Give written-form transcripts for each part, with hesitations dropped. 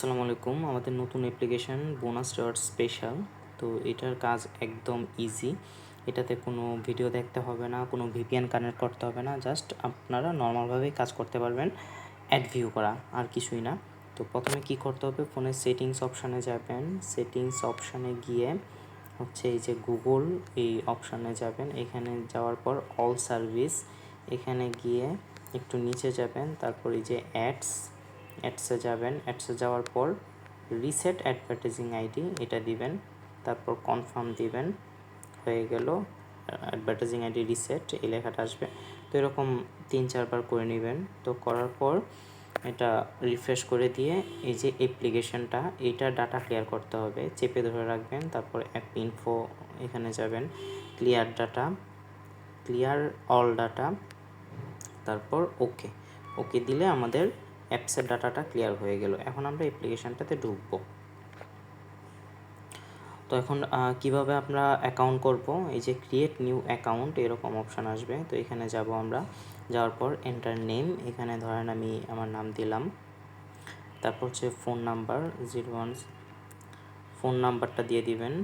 আসসালামু আলাইকুম। আমাদের নতুন অ্যাপ্লিকেশন বোনাস রিওয়ার্ড স্পেশাল। তো এটার কাজ একদম ইজি। এটাতে কোনো ভিডিও দেখতে হবে না, কোনো ভিপিএন কানেক্ট করতে হবে না, জাস্ট আপনারা নর্মালভাবেই কাজ করতে পারবেন। অ্যাড ভিউ করা আর কিছুই না। তো প্রথমে কি করতে হবে, ফোনের সেটিংস অপশানে যাবেন। সেটিংস অপশানে গিয়ে হচ্ছে এই যে গুগল এই অপশানে যাবেন। এখানে যাওয়ার পর অল সার্ভিস, এখানে গিয়ে একটু নিচে যাবেন। তারপর এই যে অ্যাডসে যাবেন। অ্যাডসে যাওয়ার পর রিসেট অ্যাডভার্টাইজিং আইডি এটা দিবেন, তারপর কনফার্ম দিবেন। হয়ে গেল অ্যাডভার্টাইজিং আইডি রিসেট, এই লেখাটা আসবে। তো এরকম 3-4 বার করে নেবেন। তো করার পর এটা রিফ্রেশ করে দিয়ে এই যে অ্যাপ্লিকেশনটা এইটা ডাটা ক্লিয়ার করতে হবে, চেপে ধরে রাখবেন। তারপর অ্যাপ ইনফো এখানে যাবেন, clear data, clear all data, তারপর ওকে ওকে দিলে আমাদের অ্যাপসের ডাটাটা ক্লিয়ার হয়ে গেল। এখন আমরা অ্যাপ্লিকেশানটাতে ঢুকবো। তো এখন কিভাবে আমরা অ্যাকাউন্ট করব, এই যে ক্রিয়েট নিউ অ্যাকাউন্ট এরকম অপশান আসবে। তো এখানে যাব আমরা, যাওয়ার পর এন্টার নেম, এখানে ধরেন আমি আমার নাম দিলাম। তারপর হচ্ছে ফোন নাম্বার 01, ফোন নাম্বারটা দিয়ে দিবেন।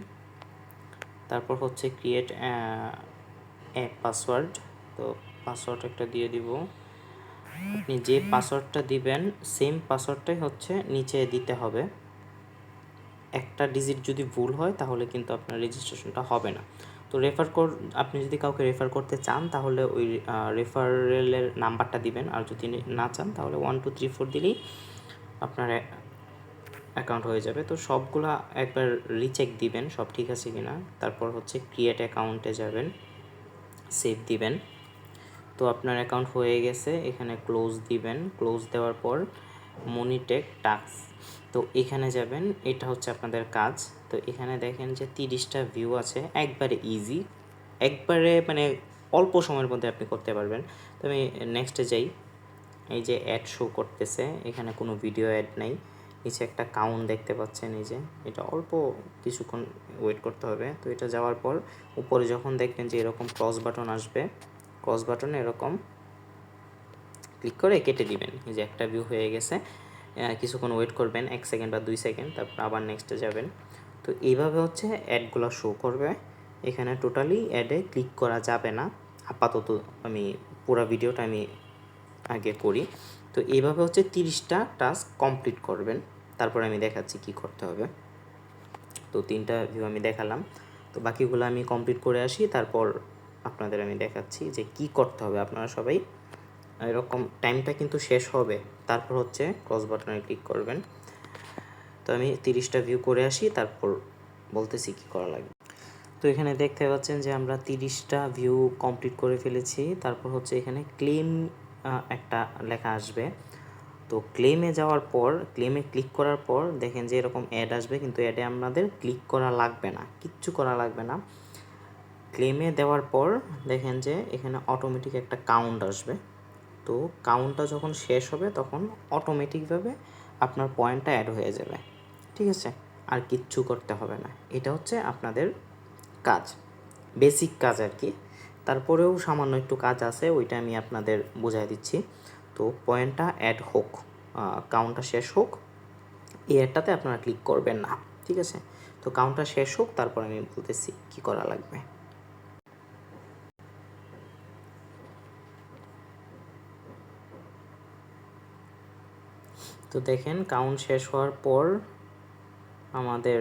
তারপর হচ্ছে ক্রিয়েট পাসওয়ার্ড, তো পাসওয়ার্ড একটা দিয়ে দিব। আপনি যে পাসওয়ার্ডটা দিবেন সেম পাসওয়ার্ডটাই হচ্ছে নিচে দিতে হবে। একটা ডিজিট যদি ভুল হয় তাহলে কিন্তু আপনার রেজিস্ট্রেশনটা হবে না। তো রেফার কোড, আপনি যদি কাউকে রেফার করতে চান তাহলে ওই রেফারেলের নাম্বারটা দিবেন, আর যদি না চান তাহলে 1 2 3 4 দিলেই আপনার অ্যাকাউন্ট হয়ে যাবে। তো সবগুলা একবার রিচেক দিবেন সব ঠিক আছে কিনা। তারপর হচ্ছে ক্রিয়েট অ্যাকাউন্টে যাবেন, সেভ দিবেন। তো আপনার অ্যাকাউন্ট হয়ে গেছে, এখানে ক্লোজ দিবেন। ক্লোজ দেওয়ার পর মনিটেক টাস্ক, তো এখানে যাবেন, এটা হচ্ছে আপনাদের কাজ। তো এখানে দেখেন যে 30টা ভিউ আছে, একবারে ইজি, একবারে মানে অল্প সময়ের মধ্যে আপনি করতে পারবেন। তো আমি নেক্সটে যাই। এই যে অ্যাড শো করতেছে, এখানে কোনো ভিডিও অ্যাড নাই। নিচে একটা কাউন্ট দেখতে পাচ্ছেন, এই যে এটা অল্প কিছুক্ষণ ওয়েট করতে হবে। তো এটা যাওয়ার পর উপরে যখন দেখবেন যে এরকম ক্রস বাটন আসবে, ক্রস বাটনে এরকম ক্লিক করে কেটে দিবেন। এই যে একটা ভিউ হয়ে গেছে, কিছুক্ষণ ওয়েট করবেন 1 সেকেন্ড বা 2 সেকেন্ড, তারপর আবার নেক্সটে যাবেন। তো এইভাবে হচ্ছে অ্যাডগুলো শো করবে। এখানে টোটালি অ্যাডে ক্লিক করা যাবে না আপাতত, আমি পুরো ভিডিওটা আমি আগে করি। তো এইভাবে হচ্ছে 30টা টাস্ক কমপ্লিট করবেন। তারপর আমি দেখাচ্ছি কি করতে হবে। তো 3টা ভিউ আমি দেখালাম, তো বাকিগুলো আমি কমপ্লিট করে আসি, তারপর আপনাদের আমি দেখাচ্ছি যে কি করতে হবে। আপনারা সবাই এরকম টাইমটা কিন্তু শেষ হবে, তারপর হচ্ছে ক্রস বাটনে ক্লিক করবেন। তো আমি 30টা ভিউ করে আসি, তারপর বলতেছি কি করা লাগবে। তো এখানে দেখতে পাচ্ছেন যে আমরা 30টা ভিউ কমপ্লিট করে ফেলেছি। তারপর হচ্ছে এখানে ক্লেম একটা লেখা আসবে। তো ক্লেমে যাওয়ার পর, ক্লেমে ক্লিক করার পর দেখেন যে এরকম অ্যাড আসবে, কিন্তু অ্যাডে আমাদের ক্লিক করা লাগবে না, কিচ্ছু করা লাগবে না। ক্লেমে দেওয়ার পর দেখেন যে এখানে অটোমেটিক একটা কাউন্ট আসবে। তো কাউন্টটা যখন শেষ হবে তখন অটোমেটিকভাবে আপনার পয়েন্টটা অ্যাড হয়ে যাবে, ঠিক আছে? আর কিচ্ছু করতে হবে না। এটা হচ্ছে আপনাদের কাজ, বেসিক কাজ আর কি। তারপরেও সামান্য একটু কাজ আছে, ওইটা আমি আপনাদের বোঝাই দিচ্ছি। তো পয়েন্টটা অ্যাড হোক, কাউন্টটা শেষ হোক, এই অ্যাডটাতে আপনারা ক্লিক করবেন না, ঠিক আছে? তো কাউন্টটা শেষ হোক, তারপর আমি বলতেছি কী করা লাগবে। তো দেখেন কাউন্ট শেষ হওয়ার পর আমাদের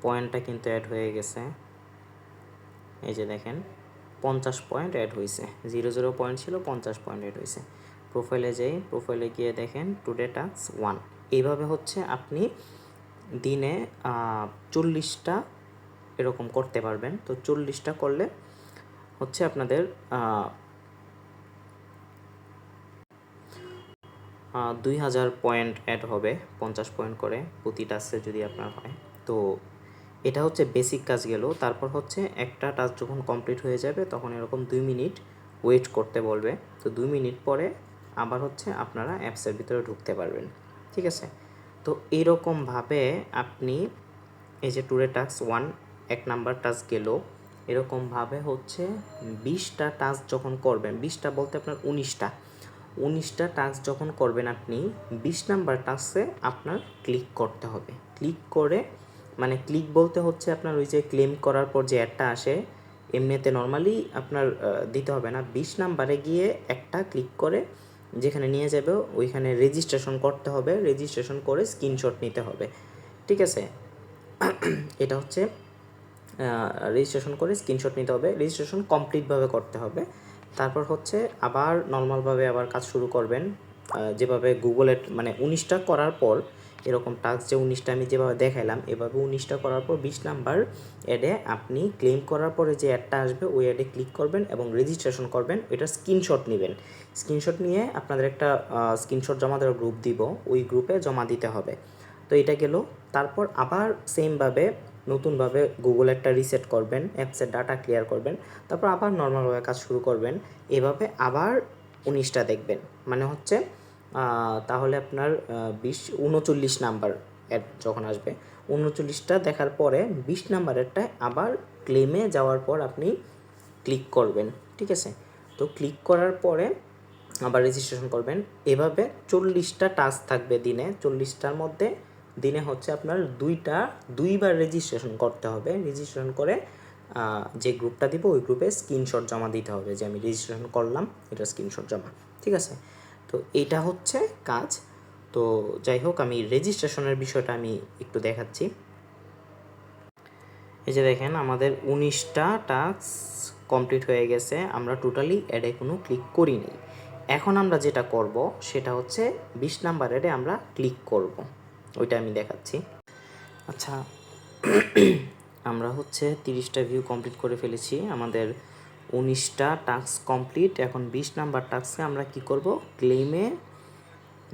পয়েন্টটা কিন্তু অ্যাড হয়ে গেছে। এই যে দেখেন 50 পয়েন্ট অ্যাড হয়েছে, 00 পয়েন্ট ছিল, 50 পয়েন্ট অ্যাড হয়েছে। প্রোফাইলে যাই, প্রোফাইলে গিয়ে দেখেন টুডে টাস্ক 1। এইভাবে হচ্ছে আপনি দিনে 40টা এরকম করতে পারবেন। তো 40টা করলে হচ্ছে আপনাদের 2000 পয়েন্ট অ্যাড হবে, 50 পয়েন্ট করে প্রতি টাস্কে যদি আপনার হয়। তো এটা হচ্ছে বেসিক কাজ গেল। তারপর হচ্ছে একটা টাস্ক যখন কমপ্লিট হয়ে যাবে তখন এরকম 2 মিনিট ওয়েট করতে বলবে। তো 2 মিনিট পরে আবার হচ্ছে আপনারা অ্যাপসের ভিতরে ঢুকতে পারবেন, ঠিক আছে? তো এইরকমভাবে আপনি এই যে টুডে টাস্ক 1 1 নাম্বার টাস্ক গেল, এরকমভাবে হচ্ছে 20টা টাস্ক যখন করবেন, 20টা বলতে আপনার 19টা 19টা টাস্ক যখন করবেন আপনি 20 নাম্বার টাস্কে আপনার ক্লিক করতে হবে। ক্লিক করে মানে ক্লিক বলতে হচ্ছে আপনার ওই যে ক্লেম করার পর যে অ্যাডটা আসে, এমনিতে নর্মালি আপনার দিতে হবে না। 20 নাম্বারে গিয়ে একটা ক্লিক করে যেখানে নিয়ে যাবে ওইখানে রেজিস্ট্রেশন করতে হবে, রেজিস্ট্রেশন করে স্ক্রিনশট নিতে হবে। ঠিক আছে, এটা হচ্ছে রেজিস্ট্রেশন করে স্ক্রিনশট নিতে হবে, রেজিস্ট্রেশন কমপ্লিটভাবে করতে হবে। তারপর হচ্ছে আবার নর্মালভাবে আবার কাজ শুরু করবেন, যেভাবে গুগলের মানে 19টা করার পর এরকম টাস্ক যে 19টা আমি যেভাবে দেখাইলাম এভাবে 19টা করার পর 20 নাম্বার অ্যাডে আপনি ক্লেম করার পরে যে অ্যাডটা আসবে ওই অ্যাডে ক্লিক করবেন এবং রেজিস্ট্রেশন করবেন, ওইটার স্ক্রিনশট নেবেন। স্ক্রিনশট নিয়ে আপনাদের একটা স্ক্রিনশট জমা দেওয়ার গ্রুপ দিব, ওই গ্রুপে জমা দিতে হবে। তো এটা গেল। তারপর আবার সেমভাবে নতুনভাবে গুগল একটা রিসেট করবেন, অ্যাপসের ডাটা ক্লিয়ার করবেন, তারপর আবার নর্মালভাবে কাজ শুরু করবেন। এভাবে আবার 19টা দেখবেন, মানে হচ্ছে তাহলে আপনার 39 নাম্বার অ্যাড যখন আসবে 39টা দেখার পরে 20 নাম্বারেরটায় আবার ক্লেমে যাওয়ার পর আপনি ক্লিক করবেন। ঠিক আছে, তো ক্লিক করার পরে আবার রেজিস্ট্রেশন করবেন। এভাবে 40টা টাস্ক থাকবে দিনে, 40টার মধ্যে দিনে হচ্ছে আপনার দুইবার রেজিস্ট্রেশন করতে হবে। রেজিস্ট্রেশন করে যে গ্রুপটা দিব ওই গ্রুপে স্ক্রিনশট জমা দিতে হবে যে আমি রেজিস্ট্রেশন করলাম, এটা স্ক্রিনশট জমা। ঠিক আছে, তো এইটা হচ্ছে কাজ। তো যাই হোক, আমি রেজিস্ট্রেশনের বিষয়টা আমি একটু দেখাচ্ছি। এই যে দেখেন আমাদের 19টা টাস্ক কমপ্লিট হয়ে গেছে, আমরা টোটালি অ্যাডে কোনো ক্লিক করিনি। এখন আমরা যেটা করব সেটা হচ্ছে 20 নাম্বার অ্যাডে আমরা ক্লিক করব, ওইটা আমি দেখাচ্ছি। আচ্ছা, আমরা হচ্ছে 30টা ভিউ কমপ্লিট করে ফেলেছি, আমাদের 19টা টাস্ক কমপ্লিট। এখন 20 নাম্বার টাস্কে আমরা কি করব, ক্লেমে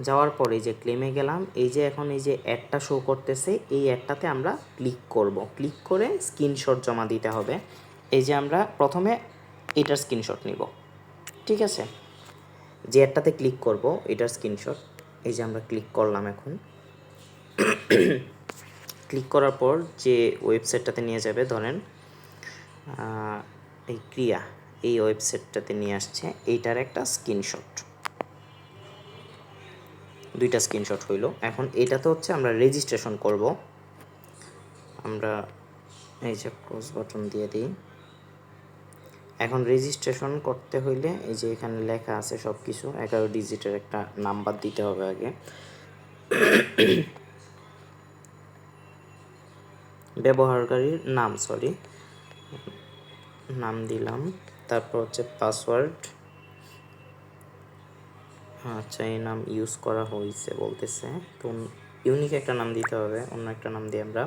যাওয়ার পরে যে ক্লেমে গেলাম, এই যে এখন এই যে অ্যাডটা শো করতেছে এই অ্যাডটাতে আমরা ক্লিক করব। ক্লিক করে স্ক্রিনশট জমা দিতে হবে। এই যে আমরা প্রথমে এটার স্ক্রিনশট নিব। ঠিক আছে, যে অ্যাডটাতে ক্লিক করব এটার স্ক্রিনশট, এই যে আমরা ক্লিক করলাম। এখন ক্লিক করার পর যে ওয়েবসাইটটাতে নিয়ে যাবে, ধরেন এই ক্রিয়া, এই ওয়েবসাইটটাতে নিয়ে আসছে, এইটার একটা স্ক্রিনশট, দুইটা স্ক্রিনশট হইল। এখন এটাতে হচ্ছে আমরা রেজিস্ট্রেশন করব। আমরা এই যে ক্রস বাটন দিয়ে দিই। এখন রেজিস্ট্রেশন করতে হইলে এই যে এখানে লেখা আছে সব কিছু, 11 ডিজিটের একটা নাম্বার দিতে হবে আগে। ব্যবহারকারীর নাম, নাম দিলাম, তারপর হচ্ছে পাসওয়ার্ড। আচ্ছা, এই নাম ইউজ করা হয়েছে বলতেছে, তো ইউনিক একটা নাম দিতে হবে, অন্য একটা নাম দিয়ে আমরা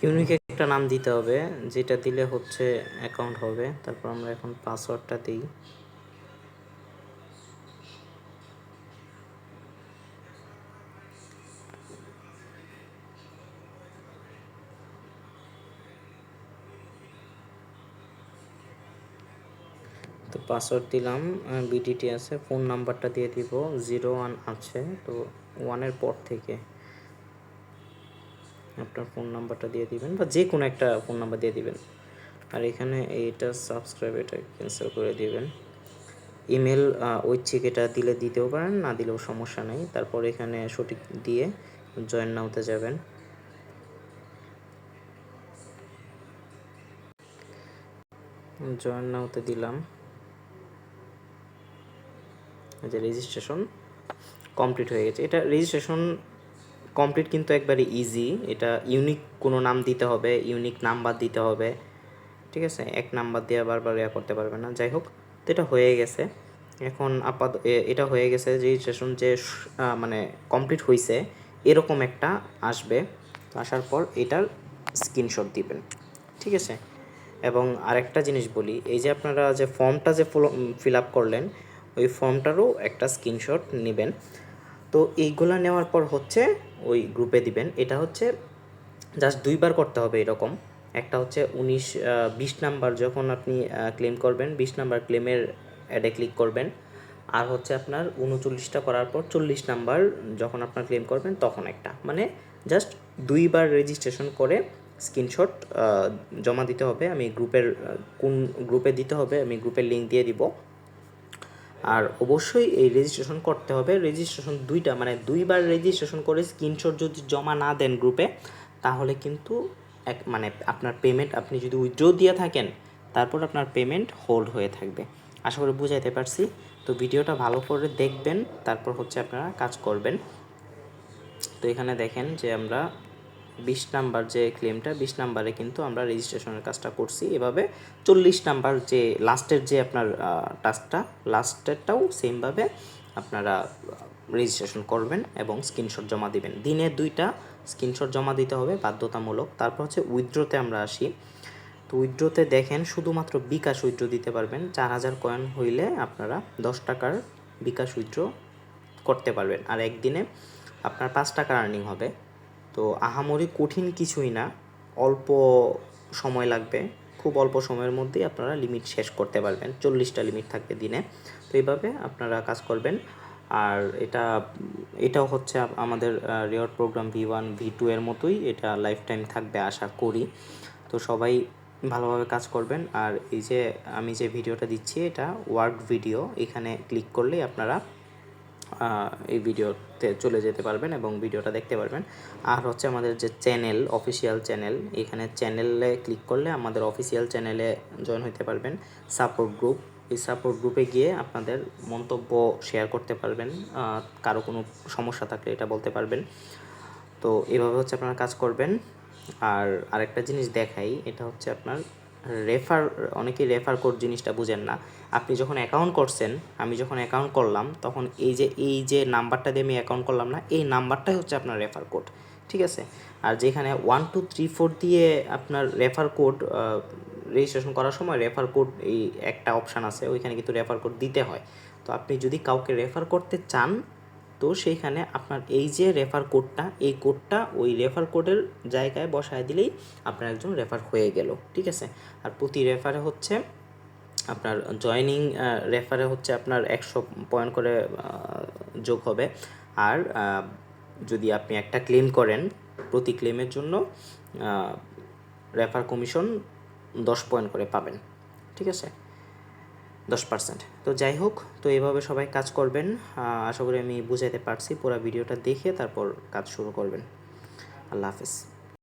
ইউনিক একটা নাম দিতে হবে, যেটা দিলে হচ্ছে অ্যাকাউন্ট হবে। তারপর আমরা এখন পাসওয়ার্ডটা দিই। তো পাসওয়ার্ড দিলাম, বিডিটি আছে, ফোন নাম্বারটা দিয়ে দিব, 01 আছে, তো 1-এর পর থেকে আপনার ফোন নাম্বারটা দিয়ে দিবেন, বা যে কোনো একটা ফোন নাম্বার দিয়ে দিবেন। আর এখানে এইটা সাবস্ক্রাইব, এটা ক্যান্সেল করে দিবেন। ইমেল ঐচ্ছিক, এটা দিলে দিতেও পারেন, না দিলেও সমস্যা নেই। তারপর এখানে সঠিক দিয়ে জয়েন নাওতে যাবেন। জয়েন নাওতে দিলাম, যে রেজিস্ট্রেশন কমপ্লিট হয়ে গেছে। এটা রেজিস্ট্রেশন কমপ্লিট কিন্তু একবারে ইজি। এটা ইউনিক কোনো নাম দিতে হবে, ইউনিক নাম্বার দিতে হবে। ঠিক আছে, এক নাম্বার দিয়ে বারবার করতে পারবে না। যাই হোক, তো এটা হয়ে গেছে। এখন এটা হয়ে গেছে, রেজিস্ট্রেশন যে মানে কমপ্লিট হয়েছে এরকম একটা আসবে। আসার পর এটার স্ক্রিনশট দিবেন। ঠিক আছে, এবং আরেকটা জিনিস বলি, এই যে আপনারা যে ফর্মটা যে ফিল আপ করলেন ওই ফর্মটারও একটা স্ক্রিনশট নেবেন। তো এইগুলা নেওয়ার পর হচ্ছে ওই গ্রুপে দিবেন। এটা হচ্ছে জাস্ট দুইবার করতে হবে এরকম। একটা হচ্ছে 20 নাম্বার যখন আপনি ক্লেম করবেন, 20 নাম্বার ক্লেমের অ্যাডে ক্লিক করবেন, আর হচ্ছে আপনার 39টা করার পর 40 নাম্বার যখন আপনার ক্লেম করবেন তখন একটা, মানে জাস্ট 2বার রেজিস্ট্রেশন করে স্ক্রিনশট জমা দিতে হবে। আমি গ্রুপের কোন গ্রুপে দিতে হবে আমি গ্রুপের লিঙ্ক দিয়ে দিব। আর অবশ্যই এই রেজিস্ট্রেশন করতে হবে। রেজিস্ট্রেশন 2টা মানে 2বার রেজিস্ট্রেশন করে স্ক্রিনশট যদি জমা না দেন গ্রুপে, তাহলে কিন্তু মানে আপনার পেমেন্ট আপনি যদি উইথড্র দিয়ে থাকেন তারপর আপনার পেমেন্ট হোল্ড হয়ে থাকবে। আশা করি বুঝাইতে পারছি। তো ভিডিওটা ভালো করে দেখবেন, তারপর হচ্ছে আপনারা কাজ করবেন। তো এখানে দেখেন যে আমরা 20 নাম্বার যে ক্লেমটা 20 নাম্বারে কিন্তু আমরা রেজিস্ট্রেশনের কাজটা করছি। এভাবে 40 নাম্বার যে লাস্টের যে আপনার টাস্কটা লাস্টেরটাও সেমভাবে আপনারা রেজিস্ট্রেশন করবেন এবং স্ক্রিনশট জমা দিবেন। দিনে 2টা স্ক্রিনশট জমা দিতে হবে বাধ্যতামূলক। তারপর হচ্ছে উইথড্রতে আমরা আসি। তো উইথড্রতে দেখেন শুধুমাত্র বিকাশ উইথড্র দিতে পারবেন। 4000 কয়েন হইলে আপনারা 10 টাকার বিকাশ উইথড্র করতে পারবেন। আর একদিনে আপনার 5 টাকা আর্নিং হবে। তো আহামরি কঠিন কিছুই না, অল্প সময় লাগবে, খুব অল্প সময়ের মধ্যেই আপনারা লিমিট শেষ করতে পারবেন। 40টা লিমিট থাকবে দিনে। তো এইভাবে আপনারা কাজ করবেন। আর এটাও হচ্ছে আমাদের রিওয়ার্ড প্রোগ্রাম V1 V2 এর মতোই, এটা লাইফ টাইম থাকবে আশা করি। তো সবাই ভালোভাবে কাজ করবেন। আর এই যে আমি যে ভিডিওটা দিচ্ছি এটা ওয়ার্ক ভিডিও, এখানে ক্লিক করলেই আপনারা এই ভিডিওতে চলে যেতে পারবেন এবং ভিডিওটা দেখতে পারবেন। আর হচ্ছে আমাদের যে চ্যানেল অফিসিয়াল চ্যানেল, এখানে চ্যানেলে ক্লিক করলে আমাদের অফিসিয়াল চ্যানেলে জয়েন হতে পারবেন। সাপোর্ট গ্রুপ, এই সাপোর্ট গ্রুপে গিয়ে আপনাদের মন্তব্য শেয়ার করতে পারবেন, কারো কোনো সমস্যা থাকলে এটা বলতে পারবেন। তো এভাবে হচ্ছে আপনারা কাজ করবেন। আর আরেকটা জিনিস দেখাই, এটা হচ্ছে আপনার রেফার, অনেকেই রেফার কোড জিনিসটা বুঝেন না। আপনি যখন অ্যাকাউন্ট করছেন, আমি যখন অ্যাকাউন্ট করলাম তখন এই যে নাম্বারটা দিয়ে আমি অ্যাকাউন্ট করলাম না, এই নাম্বারটাই হচ্ছে আপনার রেফার কোড, ঠিক আছে। আর যেখানে 1 2 3 4 দিয়ে আপনার রেফার কোড রেজিস্ট্রেশন করার সময় রেফার কোড এই একটা অপশান আছে, ওইখানে কিন্তু রেফার কোড দিতে হয়। তো আপনি যদি কাউকে রেফার করতে চান তো সেইখানে আপনার এই যে রেফার কোডটা, এই কোডটা ওই রেফার কোডের জায়গায় বসায় দিলেই আপনার একজন রেফার হয়ে গেল, ঠিক আছে। আর প্রতি রেফারে হচ্ছে আপনার জয়নিং রেফারে হচ্ছে আপনার 100 পয়েন্ট করে যোগ হবে। আর যদি আপনি একটা ক্লেম করেন প্রতি ক্লেমের জন্য রেফার কমিশন 10 পয়েন্ট করে পাবেন, ঠিক আছে, 10%। তো যাই হোক, তো এভাবে সবাই কাজ করবেন। আশা করি আমি বুঝাইতে পারছি। পুরো ভিডিওটা দেখে তারপর কাজ শুরু করবেন। আল্লাহ হাফেজ।